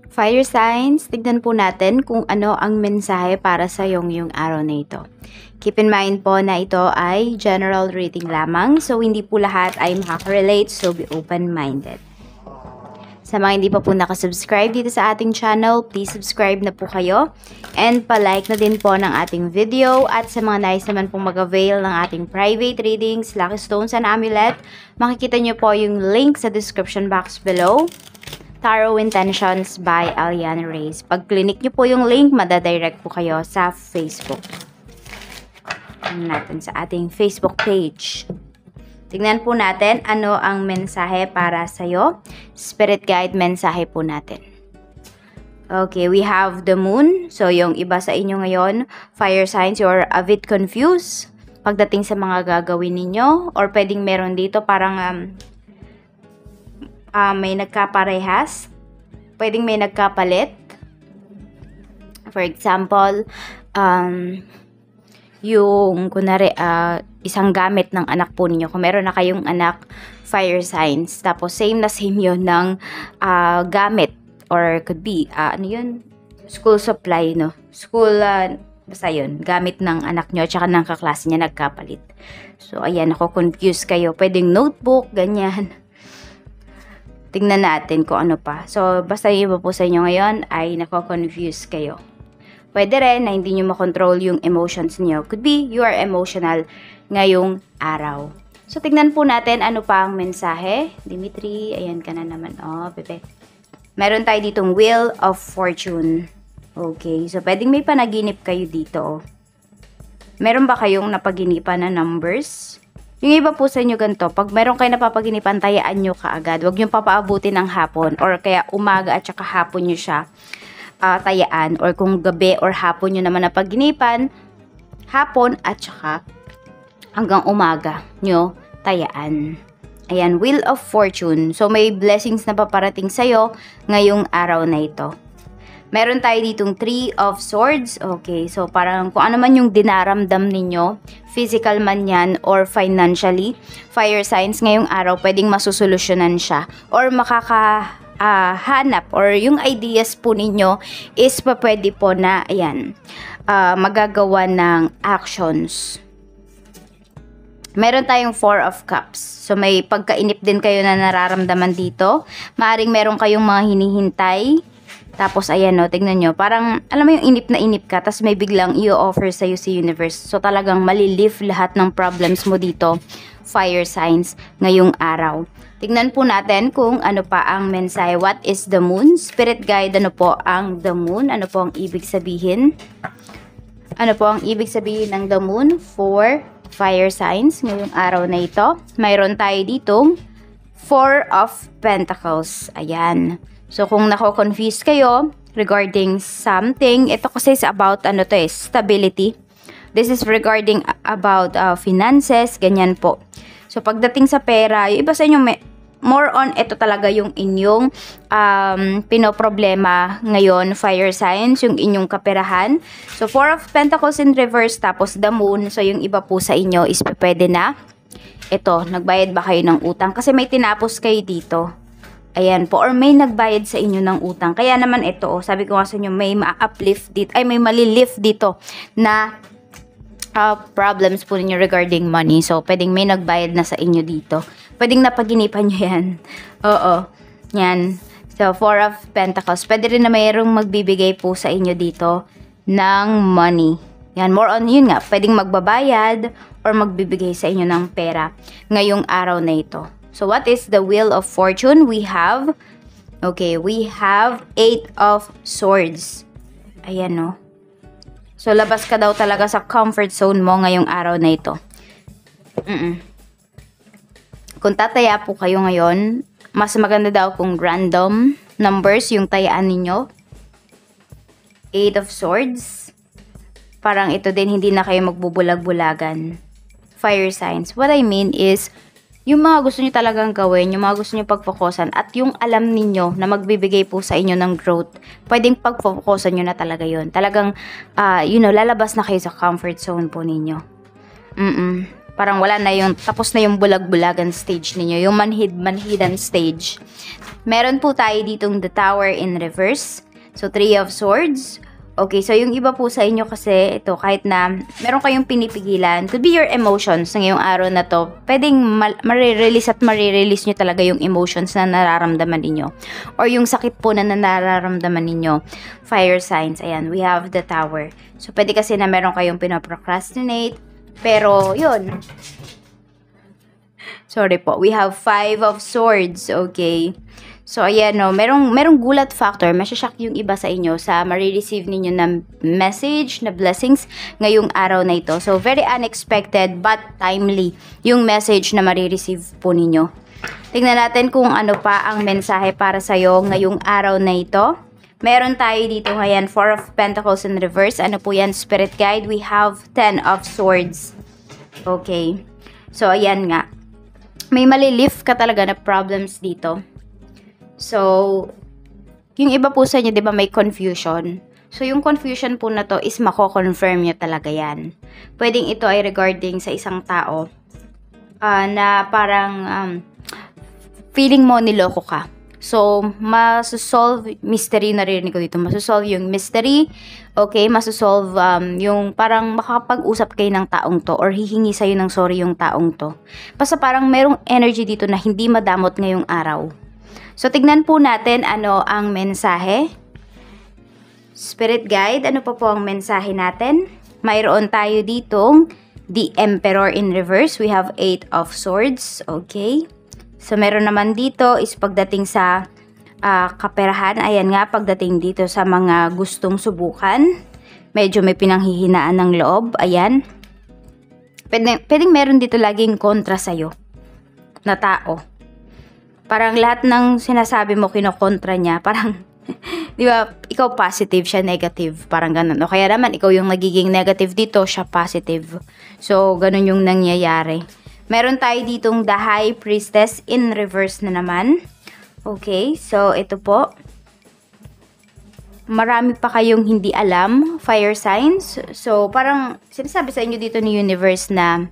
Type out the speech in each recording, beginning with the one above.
Fire signs, tignan po natin kung ano ang mensahe para sa yung araw na ito. Keep in mind po na ito ay general reading lamang, so hindi po lahat ay makaka-relate, so be open-minded. Sa mga hindi pa po nakasubscribe dito sa ating channel, please subscribe na po kayo. And palike na din po ng ating video. At sa mga nais naman pong mag-avail ng ating private readings, Lucky Stones and Amulet, makikita nyo po yung link sa description box below. Tarot Intentions by Aliana Reyes. Pag clinic nyo po yung link, madadirect po kayo sa Facebook. Tingnan natin sa ating Facebook page. Tingnan po natin ano ang mensahe para sa'yo. Spirit guide mensahe po natin. Okay, we have the moon. So, yung iba sa inyo ngayon, fire signs, you're a bit confused pagdating sa mga gagawin ninyo. Or pwedeng meron dito parang may nagkaparehas. Pwedeng may nagkapalit. For example, yung kunwari isang gamit ng anak po ninyo. Kung meron na kayong anak, fire signs. Tapos same na same yun ng gamit. Or could be, school supply, no? School, basta yun, gamit ng anak nyo, tsaka ng kaklase niya nagkapalit. So, ayan, ako confused kayo. Pwedeng notebook, ganyan. Tingnan natin kung ano pa. So, basta yung iba po sa inyo ngayon ay nako-confuse kayo. Pwede rin na hindi nyo makontrol yung emotions niyo. Could be you are emotional ngayong araw. So, tignan po natin ano pa ang mensahe. Dimitri, ayan ka na naman. Oh, Pepe. Meron tayo ditong Wheel of Fortune. Okay, so pwedeng may panaginip kayo dito. Meron ba kayong napaginipan na numbers? Yung iba po sa inyo ganito, pag meron kayo napapaginipan, tayaan nyo kaagad. Huwag nyo papaabutin ng hapon or kaya umaga at saka hapon nyo siya tayaan, or kung gabi or hapon nyo naman napaginipan, hapon at saka hanggang umaga nyo tayaan. Ayan, Wheel of Fortune. So, may blessings na paparating sa'yo ngayong araw na ito. Meron tayo ditong 3 of Swords. Okay, so parang kung ano man yung dinaramdam ninyo, physical man yan or financially, fire signs ngayong araw, pwedeng masusolusyonan siya or hanap or yung ideas po ninyo is pwede po na ayan, magagawa ng actions. Meron tayong 4 of Cups. So may pagkainip din kayo na nararamdaman dito. Maaring meron kayong mga hinihintay. Tapos ayan, no, tignan nyo, parang alam mo yung inip na inip ka, tapos may biglang i-offer sa'yo si universe. So talagang malilift lahat ng problems mo dito, fire signs ngayong araw. Tignan po natin kung ano pa ang mensahe. What is the moon? Spirit guide, ano po ang the moon? Ano po ang ibig sabihin? Ano po ang ibig sabihin ng the moon for fire signs ngayong araw na ito? Mayroon tayo ditong 4 of Pentacles. Ayan. So, kung nako-confuse kayo regarding something, ito kasi is about stability. This is regarding about finances, ganyan po. So, pagdating sa pera, yung iba sa inyo, more on, ito talaga yung inyong pinoproblema ngayon, fire signs, yung inyong kaperahan. So, 4 of Pentacles in reverse, tapos the moon. So, yung iba po sa inyo is pwede na, ito, nagbayad ba kayo ng utang? Kasi may tinapos kayo dito. Ayan po, or may nagbayad sa inyo ng utang. Kaya naman ito, sabi ko nga sa inyo, may ma-uplift dito, ay may malilift dito na problems po ninyo regarding money. So, pwedeng may nagbayad na sa inyo dito. Pwedeng napaginipan nyo yan. Oo, yan. So, 4 of Pentacles. Pwede rin na mayroong magbibigay po sa inyo dito ng money. Yan, more on yun nga. Pwedeng magbabayad or magbibigay sa inyo ng pera ngayong araw na ito. So, what is the Wheel of Fortune? We have 8 of Swords. Ayan, no? So, labas ka daw talaga sa comfort zone mo ngayong araw na ito. Kung tataya po kayo ngayon, mas maganda daw kung random numbers yung tayaan ninyo. 8 of Swords. Parang ito din, hindi na kayo magbubulag-bulagan. Fire signs. What I mean is, yung mga gusto nyo talagang gawin, yung mga gusto nyo pagfokusan, at yung alam ninyo na magbibigay po sa inyo ng growth, pwedeng pagfokusan nyo na talaga yun. Talagang, lalabas na kayo sa comfort zone po ninyo. Parang wala na yung, tapos na yung bulag-bulagan stage ninyo, yung manhidan stage. Meron po tayo ditong the Tower in reverse. So, 3 of Swords. Okay, so yung iba po sa inyo kasi, ito, kahit na meron kayong pinipigilan, could be your emotions na ngayong araw na to, pwedeng marirelease at marirelease nyo talaga yung emotions na nararamdaman ninyo. Or yung sakit po na nararamdaman ninyo. Fire signs, ayan, we have the Tower. So, pwede kasi na meron kayong pinaprocrastinate, pero, yun. Sorry po, we have 5 of Swords, okay. So, ayan, no, merong gulat factor. Masyashock yung iba sa inyo sa marireceive ninyo na message, na blessings ngayong araw na ito. So, very unexpected but timely yung message na marireceive po ninyo. Tingnan natin kung ano pa ang mensahe para sa'yo ngayong araw na ito. Meron tayo dito ngayon, 4 of Pentacles in reverse. Ano po yan, Spirit Guide? We have 10 of Swords. Okay. So, ayan nga. May malilift ka talaga na problems dito. So, yung iba po sa inyo, di ba, may confusion. So, yung confusion po na to is mako-confirm nyo talaga yan. Pwedeng ito ay regarding sa isang tao na parang feeling mo niloko ka. So, masosolve mystery, narinig ko dito, masosolve yung mystery, okay, masosolve yung parang makakapag-usap kayo ng taong to or hihingi sa'yo ng sorry yung taong to. Basta parang merong energy dito na hindi madamot ngayong araw. So, tignan po natin ano ang mensahe. Spirit Guide, ano pa po ang mensahe natin? Mayroon tayo ditong the Emperor in reverse. We have 8 of Swords. Okay. So, meron naman dito is pagdating sa kaperahan. Ayan nga, pagdating dito sa mga gustong subukan. Medyo may pinanghihinaan ng loob. Ayan. Pwedeng meron dito laging kontra sa'yo na tao. Parang lahat ng sinasabi mo kinokontra niya, parang, di ba, ikaw positive, siya negative, parang ganun. O kaya naman, ikaw yung nagiging negative dito, siya positive. So, ganun yung nangyayari. Meron tayo ditong the High Priestess in reverse na naman. Okay, so ito po. Marami pa kayong hindi alam, fire signs. So, parang sinasabi sa inyo dito ni Universe na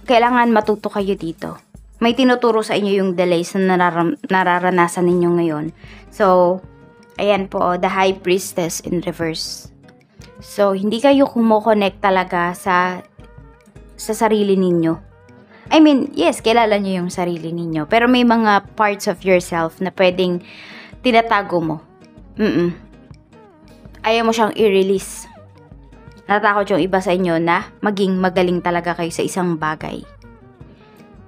kailangan matuto kayo dito. May tinuturo sa inyo yung delays na nararanasan ninyo ngayon. So, ayan po, the High Priestess in reverse. So, hindi kayo kumokonect talaga sa sarili ninyo. I mean, yes, kilala nyo yung sarili ninyo. Pero may mga parts of yourself na pwedeng tinatago mo. Ayaw mo siyang i-release. Natakot yung iba sa inyo na maging magaling talaga kayo sa isang bagay.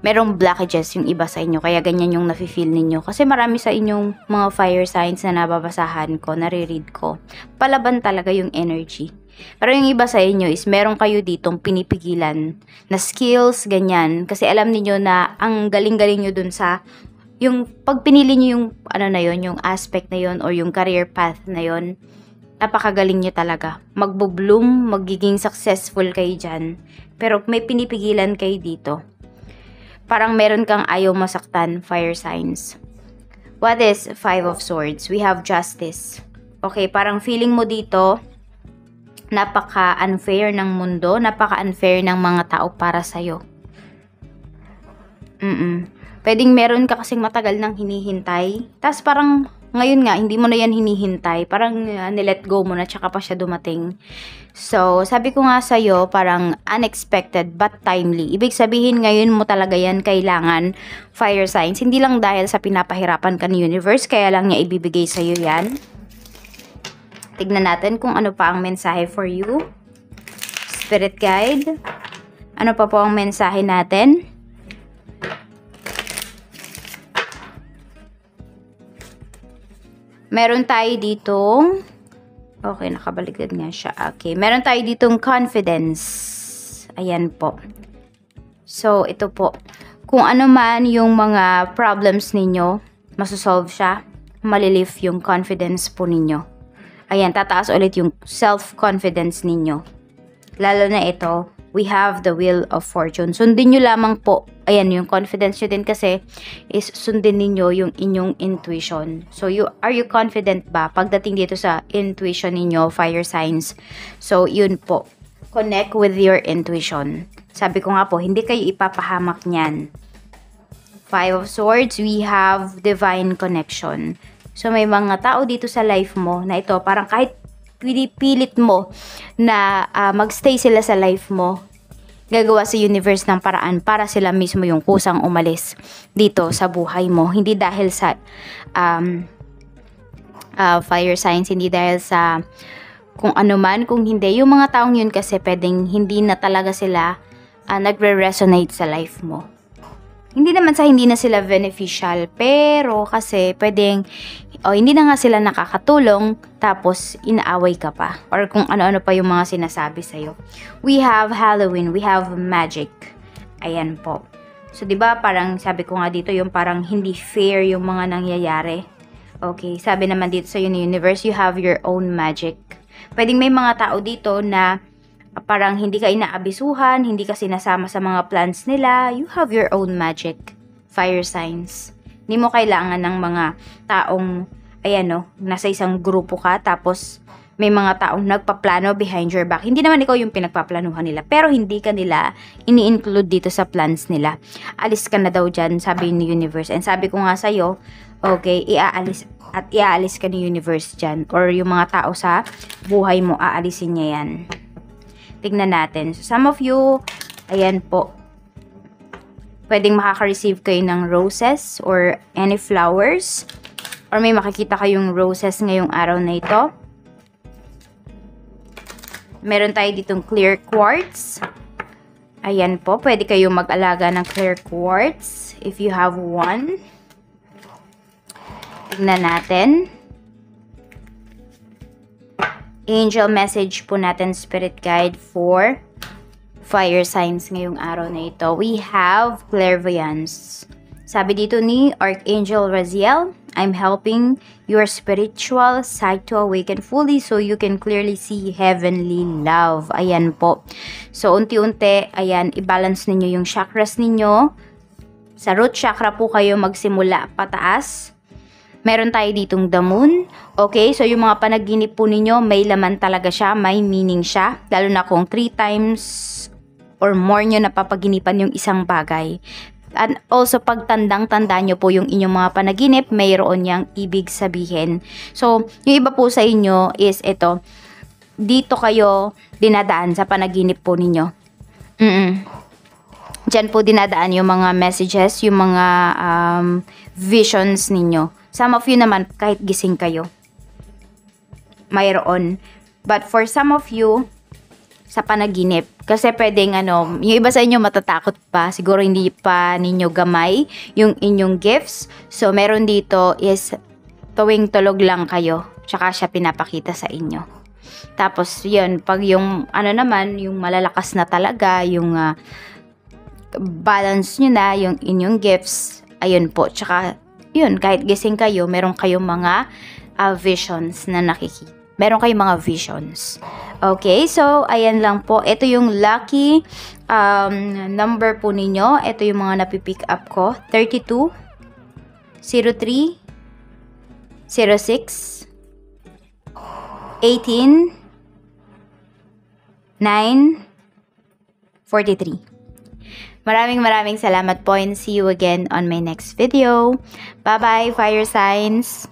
Merong blockages yung iba sa inyo, kaya ganyan yung nafe-feel ninyo. Kasi marami sa inyong mga fire signs na nababasahan ko, nare-read ko. Palaban talaga yung energy. Pero yung iba sa inyo is meron kayo ditong pinipigilan na skills, ganyan. Kasi alam niyo na ang galing-galing nyo dun sa, yung pag pinili nyo yung, ano na yon, yung aspect na yon or yung career path na yon, napakagaling nyo talaga. Magbo-bloom, magiging successful kayo dyan. Pero may pinipigilan kayo dito. Parang meron kang ayaw masaktan, fire signs. What is 5 of Swords? We have Justice. Okay, parang feeling mo dito, napaka-unfair ng mundo, napaka-unfair ng mga tao para sa'yo. Pwedeng meron ka kasing matagal nang hinihintay. Tapos parang ngayon nga, hindi mo na yan hinihintay. Parang nilet go mo na, tsaka pa siya dumating. So, sabi ko nga sa'yo, parang unexpected but timely. Ibig sabihin, ngayon mo talaga yan kailangan fire signs. Hindi lang dahil sa pinapahirapan ka ni Universe, kaya lang niya ibibigay sa'yo yan. Tignan natin kung ano pa ang mensahe for you. Spirit Guide. Ano pa po ang mensahe natin? Meron tayo ditong, okay, nakabaligtad nga siya. Okay, meron tayo ditong confidence. Ayan po. So, ito po. Kung ano man yung mga problems ninyo, masosolve siya, malilift yung confidence po ninyo. Ayan, tataas ulit yung self-confidence ninyo. Lalo na ito, we have the Wheel of Fortune. Sundin nyo lamang po. Ayan, yung confidence nyo din kasi is sundin ninyo yung inyong intuition. So, are you confident ba pagdating dito sa intuition ninyo, fire signs? So, yun po. connect with your intuition. Sabi ko nga po, hindi kayo ipapahamak niyan. Five of Swords, we have divine connection. So, may mga tao dito sa life mo na ito, parang kahit pinipilit mo na magstay sila sa life mo, gagawa sa universe ng paraan para sila mismo yung kusang umalis dito sa buhay mo. Hindi dahil sa fire signs, hindi dahil sa kung ano man, kung hindi. Yung mga taong yun kasi pwedeng hindi na talaga sila nagre-resonate sa life mo. Hindi naman sa hindi na sila beneficial, pero kasi pwedeng hindi na nga sila nakakatulong, tapos inaaway ka pa. Or kung ano-ano pa yung mga sinasabi sa'yo. We have Halloween, we have magic. Ayan po. So, diba parang sabi ko nga dito, yung parang hindi fair yung mga nangyayari. Okay, sabi naman dito sa universe, you have your own magic. Pwedeng may mga tao dito na parang hindi ka inaabisuhan, hindi ka sinasama sa mga plans nila. You have your own magic. Fire signs. Hindi mo kailangan ng mga taong, nasa isang grupo ka, tapos may mga taong nagpaplano behind your back. Hindi naman ikaw yung pinagpaplanuhan nila, pero hindi ka nila ini-include dito sa plans nila. Alis ka na daw dyan, sabi ni universe. And sabi ko nga sa'yo, okay, iaalis ka ni universe dyan. Or yung mga tao sa buhay mo, aalisin niya yan. Tignan natin. So, some of you, ayan po, pwedeng makaka-receive kayo ng roses or any flowers. Or may makikita kayong roses ngayong araw na ito. Meron tayo ditong clear quartz. Ayan po, pwede kayong mag-alaga ng clear quartz if you have one. Tignan natin. Angel message po natin, spirit guide for fire signs ngayong araw na ito. We have clairvoyance. Sabi dito ni Archangel Raziel, I'm helping your spiritual sight to awaken fully so you can clearly see heavenly love. Ayan po. So, unti-unti, ayan, i-balance ninyo yung chakras ninyo. Sa root chakra po kayo magsimula pataas. Meron tayo ditong the moon. Okay, so yung mga panaginip po ninyo, may laman talaga siya, may meaning siya. Lalo na kung 3 times or more nyo napapaginipan yung isang bagay. And also, pag tandang-tanda nyo po yung inyong mga panaginip, mayroon niyang ibig sabihin. So, yung iba po sa inyo is ito. Dito kayo dinadaan sa panaginip po ninyo. Diyan po dinadaan yung mga messages, yung mga visions ninyo. Some of you naman, kahit gising kayo, mayroon. But for some of you, sa panaginip, kasi pwedeng yung iba sa inyo matatakot pa, siguro hindi pa ninyo gamay yung inyong gifts. So, meron dito is tuwing tulog lang kayo, tsaka siya pinapakita sa inyo. Tapos, yun, pag yung, naman, yung malalakas na talaga, yung balance nyo na, yung inyong gifts, ayun po, tsaka, yun, kahit gising kayo, meron kayong mga visions na nakikita. Meron kayong mga visions. Okay, so, ayan lang po. Ito yung lucky number po ninyo. Ito yung mga napipick up ko. 32, 03, 06, 18, 9, 43. Maraming salamat po and see you again on my next video. Bye-bye, fire signs!